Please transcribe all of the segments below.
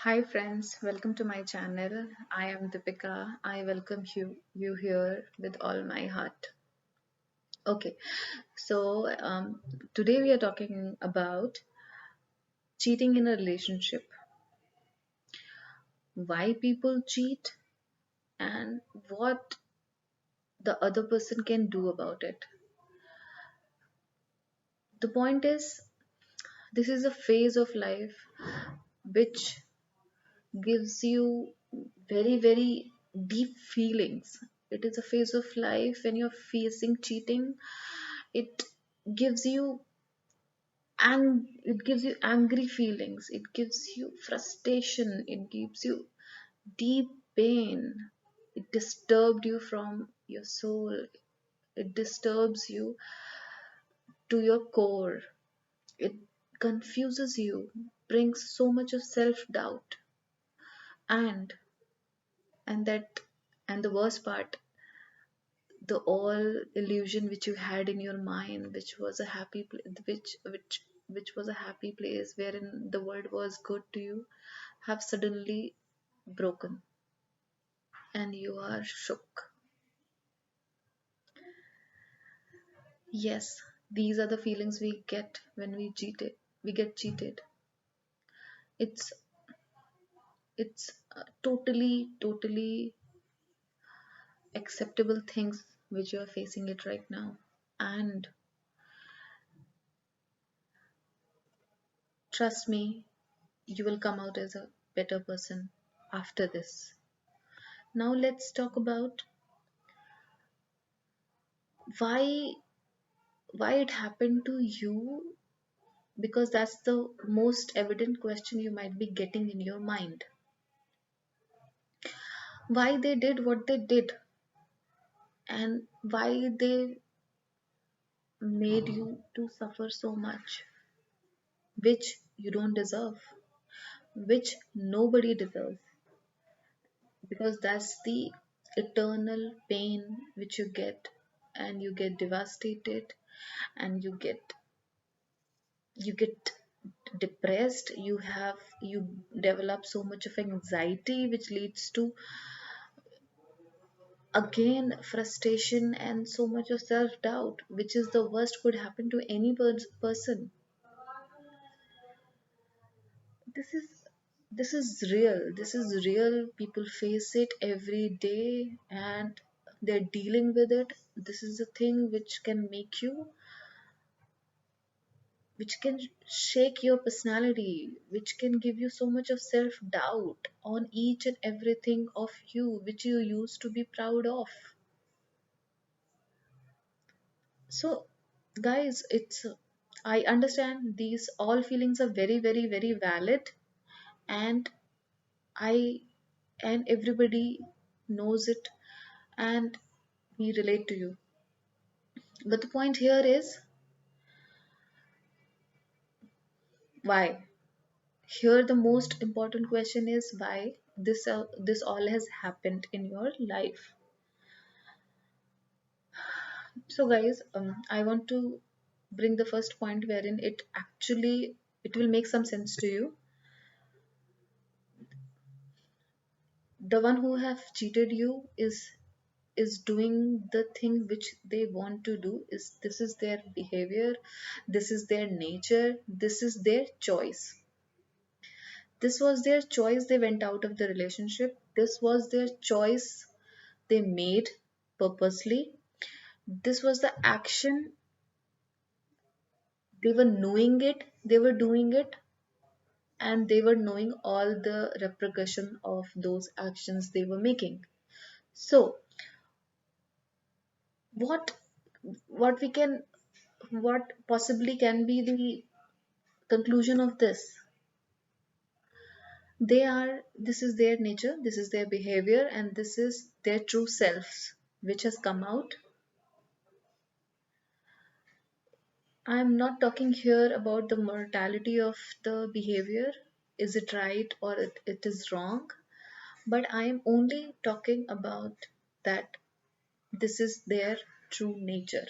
Hi friends, welcome to my channel. I am Deepika. I welcome you here with all my heart. Okay, so today we are talking about cheating in a relationship, why people cheat, and what the other person can do about it. The point is, this is a phase of life which gives you very deep feelings. It is a phase of life when you're facing cheating. It gives you it gives you angry feelings, it gives you frustration, it gives you deep pain. It disturbed you from your soul, it disturbs you to your core, it confuses you, brings so much of self doubt, and that and the worst part, the all illusion which you had in your mind, which was a which was a happy place wherein the world was good to you, have suddenly broken, and you are shook. Yes, these are the feelings we get when we get cheated. It's it's totally acceptable things which you are facing it right now. And trust me, you will come out as a better person after this. Now let's talk about why it happened to you, because that's the most evident question you might be getting in your mind. Why they did what they did, and why they made you to suffer so much, which you don't deserve, which nobody deserves, because that's the eternal pain which you get, and you get devastated, and you get depressed, you develop so much of anxiety which leads to again frustration and so much of self doubt, which is the worst could happen to any person. This is real, people face it every day, and they're dealing with it. This is a thing which can shake your personality, which can give you so much of self doubt on each and everything of you which you used to be proud of. So, guys, I understand these all feelings are very valid, and I and everybody knows it, and we relate to you. But the point here is why. Here, the most important question is why this all has happened in your life. So, guys, I want to bring the first point wherein it will make some sense to you. The one who have cheated you is doing the thing which they want to do. Is This is their behavior, this is their nature, this is their choice. This was their choice, they went out of the relationship. This was their choice, they made purposely. This was the action, they were knowing it, they were doing it, and they were knowing all the repercussion of those actions they were making. So what what we can what possibly can be the conclusion of this? This is their nature, this is their behavior, and this is their true selves which has come out. I'm not talking here about the mortality of the behavior, is it right or it is wrong, but I am only talking about that this is their true nature,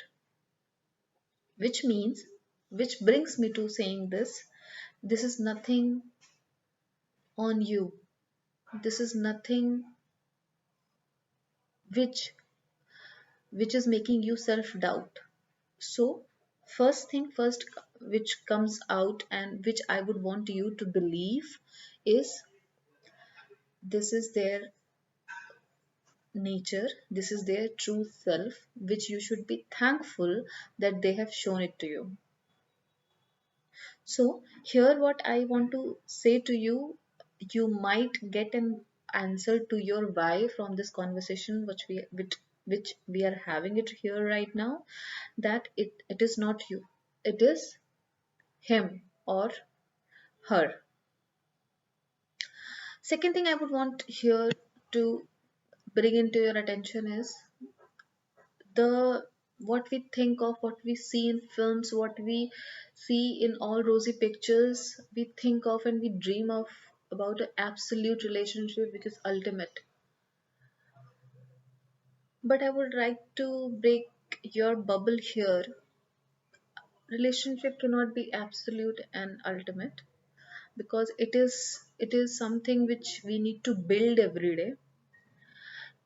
which means, which brings me to saying this is nothing on you. This is nothing which is making you self doubt. So first thing first, which comes out and which I would want you to believe is, this is their nature, this is their true self, which you should be thankful that they have shown it to you. So here what I want to say to you, you might get an answer to your why from this conversation which we are having it here right now, that it is not you, it is him or her. Second thing I would want here to bring into your attention is the what we think of, what we see in films, what we see in all rosy pictures, we think of and we dream of about an absolute relationship which is ultimate. But I would like to break your bubble here. Relationship cannot be absolute and ultimate, because it is something which we need to build every day.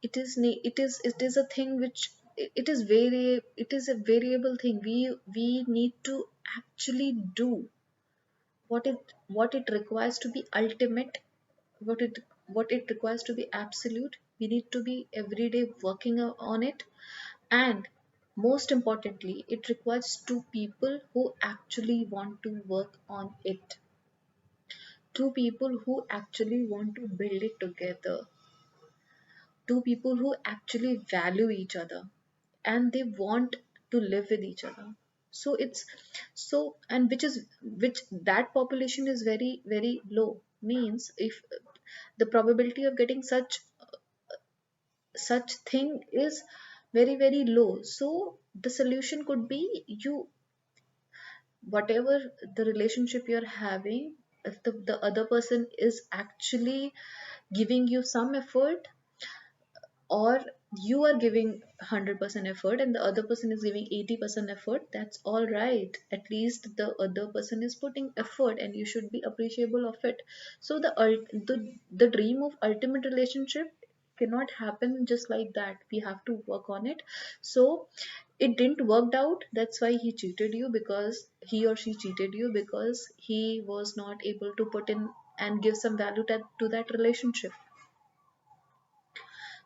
It is a thing which it is a variable thing. We need to actually do what it requires to be ultimate, what it requires to be absolute. We need to be every day working on it. And most importantly, it requires two people who actually want to work on it, two people who actually want to build it together, two people who actually value each other and they want to live with each other. So it's so, and which that population is very very low. Means if the probability of getting such thing is very very low. So the solution could be, you whatever the relationship you're having, if the other person is actually giving you some effort, or you are giving 100% effort and the other person is giving 80% effort, that's all right. At least the other person is putting effort and you should be appreciable of it. So the dream of ultimate relationship cannot happen just like that. We have to work on it. So it didn't worked out, that's why he cheated you, because he or she cheated you because he was not able to put in and give some value to that relationship.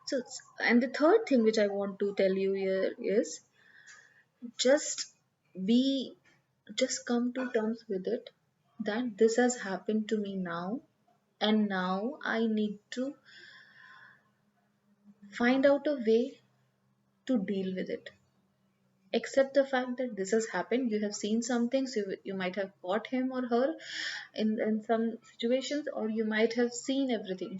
So, and the third thing which I want to tell you here is, just be, just come to terms with it, that this has happened to me now, and now I need to find out a way to deal with it. Accept the fact that this has happened. You have seen some things, you might have caught him or her in some situations, or you might have seen everything.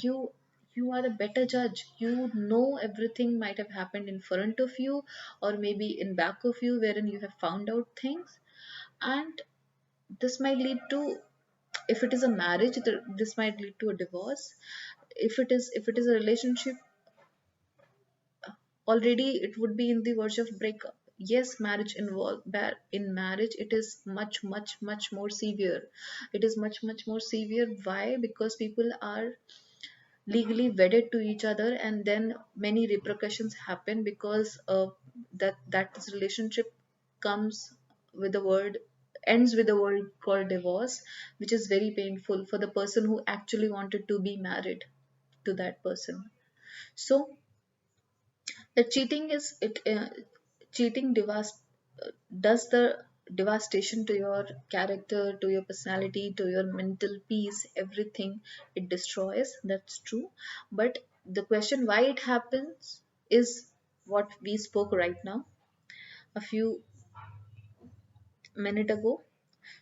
You are a better judge. You know everything might have happened in front of you, or maybe in back of you, wherein you have found out things. And this might lead to, if it is a marriage, this might lead to a divorce. If it is a relationship, already it would be in the verge of breakup. Yes, marriage in marriage it is much much much more severe. It is much much more severe. Why? Because people are legally wedded to each other, and then many repercussions happen because that this relationship comes with the word ends with a word called divorce, which is very painful for the person who actually wanted to be married to that person. So the cheating is it cheating does the devastation to your character, to your personality, to your mental peace, everything. It destroys, that's true. But the question why it happens is what we spoke right now, a few minute ago.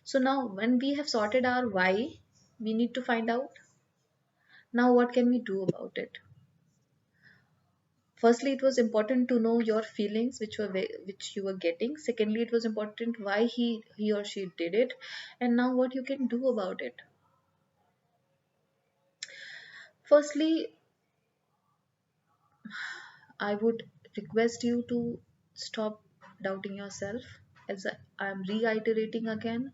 So now when we have sorted our why, we need to find out now what can we do about it. Firstly, it was important to know your feelings which you were getting. Secondly, it was important why he or she did it, and now what you can do about it. Firstly, I would request you to stop doubting yourself. As I'm reiterating again,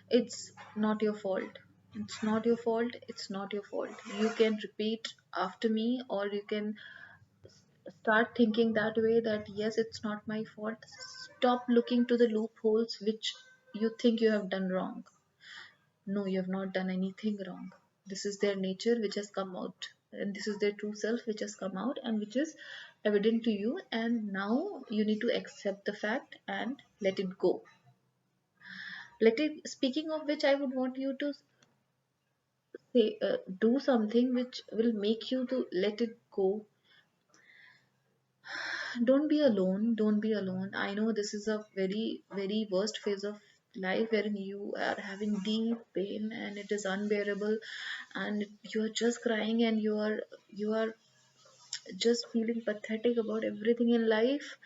it's not your fault. It's not your fault. It's not your fault. You can repeat after me, or you can start thinking that way, that yes, it's not my fault. Stop looking to the loopholes which you think you have done wrong. No, you have not done anything wrong. This is their nature which has come out, and this is their true self which has come out, and which is evident to you. And now you need to accept the fact and let it go. Let it. Speaking of which, I would want you to say, do something which will make you to let it go. Don't be alone, don't be alone. I know this is a very very worst phase of life wherein you are having deep pain and it is unbearable, and you are just crying, and you are just feeling pathetic about everything in life.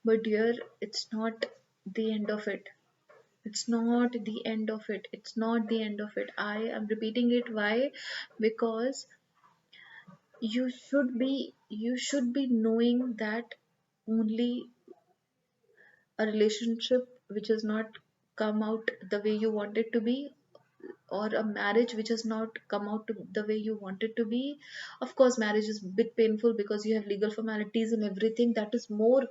But dear, it's not the end of it. It's not the end of it. It's not the end of it. I am repeating it. Why? Because you should be knowing that only a relationship which has not come out the way you want it to be, or a marriage which has not come out to the way you want it to be. Of course marriage is a bit painful because you have legal formalities and everything. That is more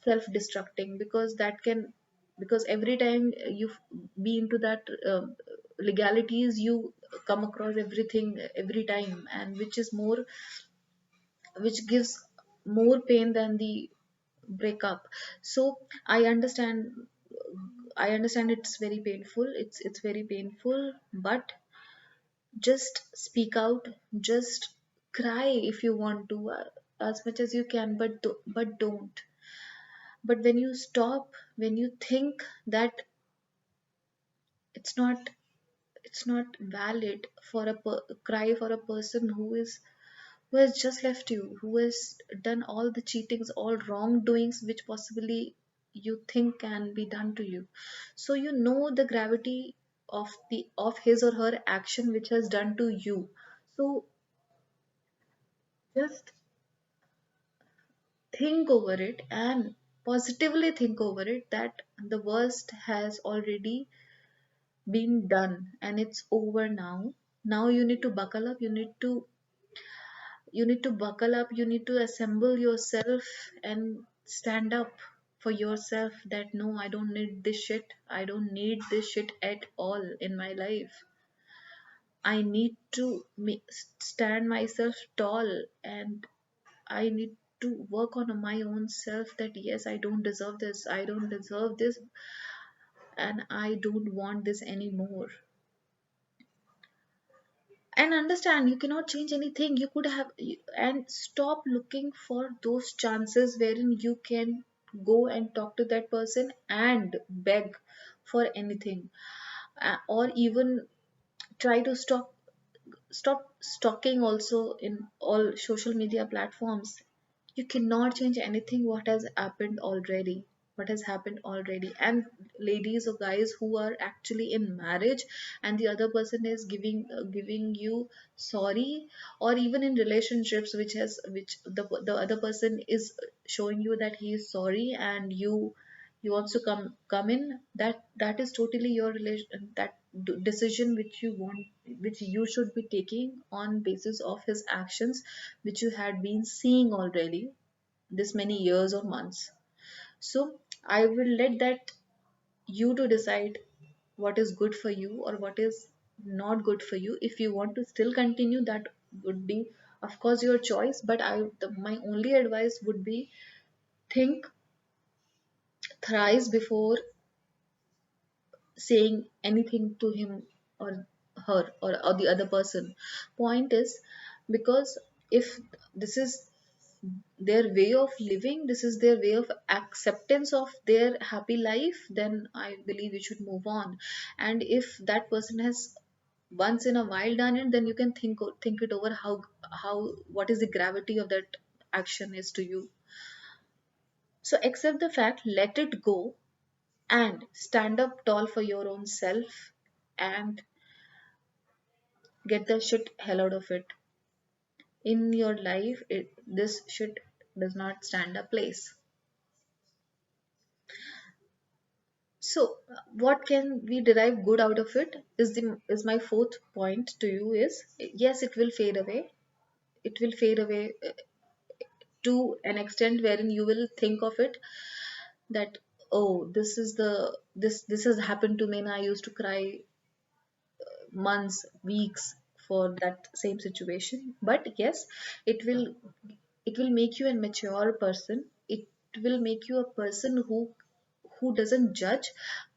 self destructing, because that can, because every time you be into that legalities, you come across everything every time, and which is more, which gives more pain than the breakup. So i understand I understand it's very painful, it's very painful, but just speak out, just cry if you want to, as much as you can, but but don't. But when you stop, when you think that it's not, it's not valid for a cry for a person who has just left you, who has done all the cheatings, all wrongdoings which possibly you think can be done to you. So you know the gravity of his or her action which has done to you. So just think over it and positively think over it, that the worst has already been done and it's over now. Now you need to buckle up, you need to buckle up, you need to assemble yourself and stand up for yourself, that no, I don't need this shit, I don't need this shit at all in my life. I need to stand myself tall, and I need to work on my own self, that yes, I don't deserve this, I don't deserve this, and I don't want this anymore. And understand you cannot change anything. You could have, and stop looking for those chances wherein you can go and talk to that person and beg for anything, or even try to stop stalking also in all social media platforms. You cannot change anything what has happened already, what has happened already. And ladies or guys who are actually in marriage and the other person is giving you sorry, or even in relationships which has, which the other person is showing you that he is sorry, and you also come in, that is totally your relation, that decision which you want, which you should be taking on basis of his actions which you had been seeing already this many years or months. So I will let that you to decide what is good for you or what is not good for you. If you want to still continue, that would be of course your choice, but my only advice would be, think thrice before saying anything to him or her, or the other person. Point is, because if this is their way of living, this is their way of acceptance of their happy life, then I believe you should move on. And if that person has once in a while done it, then you can think it over, how what is the gravity of that action is to you. So accept the fact, let it go, and stand up tall for your own self, and get the shit hell out of it. In your life, this shit does not stand a place. So what can we derive good out of it is my fourth point to you is, yes, it will fade away. It will fade away to an extent wherein you will think of it that, oh, this has happened to me and I used to cry months, weeks for that same situation. But yes, it will it will make you a mature person. It will make you a person who doesn't judge,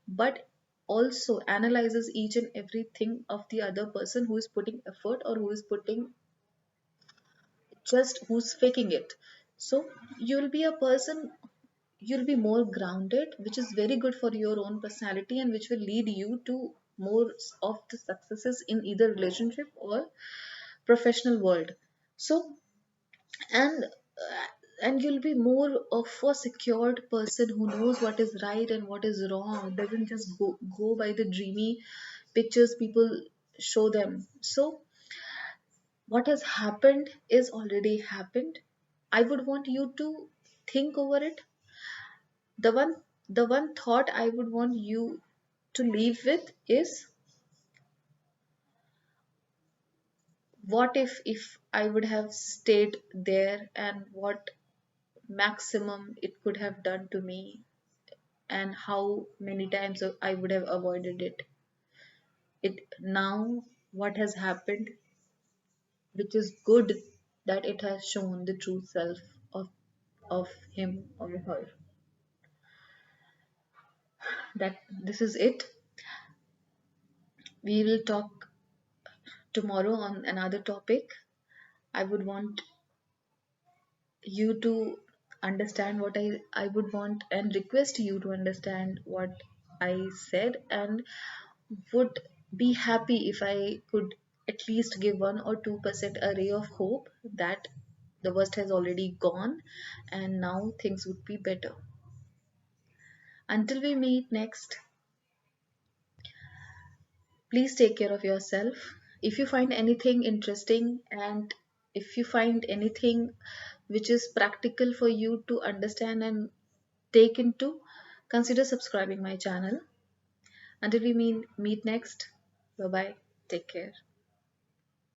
but also analyzes each and everything of the other person who is putting effort or who is putting just who's faking it. So you'll be a person, you'll be more grounded, which is very good for your own personality and which will lead you to more of the successes in either relationship or professional world. So and you'll be more of a secured person who knows what is right and what is wrong, doesn't just go by the dreamy pictures people show them. So what has happened is already happened. I would want you to think over it. The one the one thought I would want you to leave with is, what if I would have stayed there, and what maximum it could have done to me, and how many times I would have avoided it now. What has happened, which is good, that it has shown the true self of of him or her. That this is it. We will talk tomorrow on another topic. I would want you to understand what I would want and request you to understand what I said, and would be happy if I could at least give 1 or 2% a ray of hope that the worst has already gone and now things would be better. Until we meet next, please take care of yourself. If you find anything interesting, and if you find anything which is practical for you to understand and take into, consider subscribing my channel. Until we meet next, bye bye. Take care.